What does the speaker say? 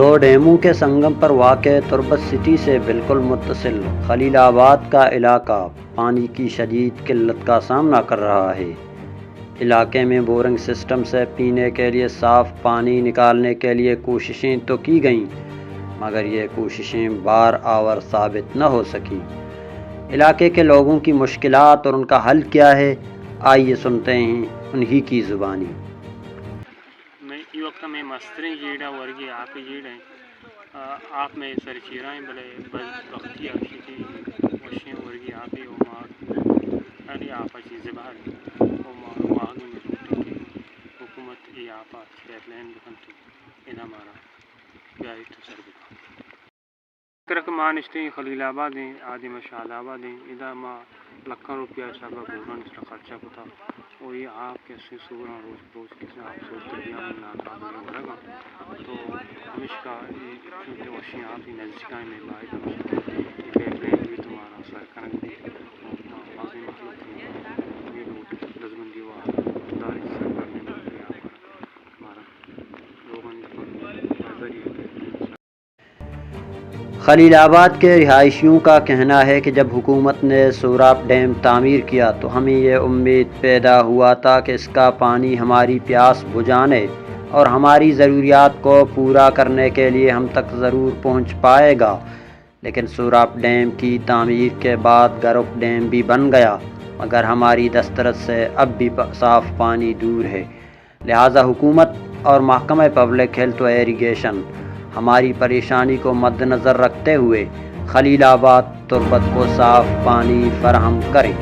دو ڈیموں کے سنگم پر واقع تربت سٹی سے بالکل متصل خلیل آباد کا علاقہ پانی کی شدید قلت کا سامنا کر رہا ہے۔ علاقے میں بورنگ سسٹم سے پینے کے لیے صاف پانی نکالنے کے لیے کوششیں تو کی گئیں، مگر یہ کوششیں بار آور ثابت نہ ہو سکیں۔ علاقے کے لوگوں کی مشکلات اور ان کا حل کیا ہے، آئیے سنتے ہیں انہی کی زبانی۔ ಈ ವಕ್ತ ಮೇ ಮಸ್ತ್ರಿ ಜೀಡ ವರ್ಗಿ ಆಪ ಜೀಡ آپ میں سر چیرائیں بلے بل وقتی آشتی وشیں ورگی آپے و مار اری آپا چیزیں باہر و مار واغی میں روٹے کے حکومت ای آپا پیپ لین بکن تو ادا مارا بیائی تو سر بکن کرک مانشتے خلیل آباد ہیں آدھی مشال آباد ہیں ادا ما لکھن روپیہ شابہ بورن اس کا خرچہ کتا اور یہ آپ کیسے سورا روز کسی آپ سوچتے بیان ناقابل ورگا تو ہمیش کا یہ وشیں آپ ہی نزدیکائیں میں بائی یہ پیپ لین بھی تمہارا سر کنک بھی باقی مخلوق تھی یہ لوگ دزبندی ہوا داری سر کرنے میں آپ ہمارا لوگوں نے خلیل آباد کے رہائشیوں کا کہنا ہے کہ جب حکومت نے سوراپ ڈیم تعمیر کیا تو ہمیں یہ امید پیدا ہوا تھا کہ اس کا پانی ہماری پیاس بجھانے اور ہماری ضروریات کو پورا کرنے کے لیے ہم تک ضرور پہنچ پائے گا، لیکن سوراپ ڈیم کی تعمیر کے بعد گرک ڈیم بھی بن گیا، مگر ہماری دسترس سے اب بھی صاف پانی دور ہے۔ لہٰذا حکومت اور محکمہ پبلک ہیلتھ و ایریگیشن ہماری پریشانی کو مد نظر رکھتے ہوئے خلیل آباد تربت کو صاف پانی فراہم کریں۔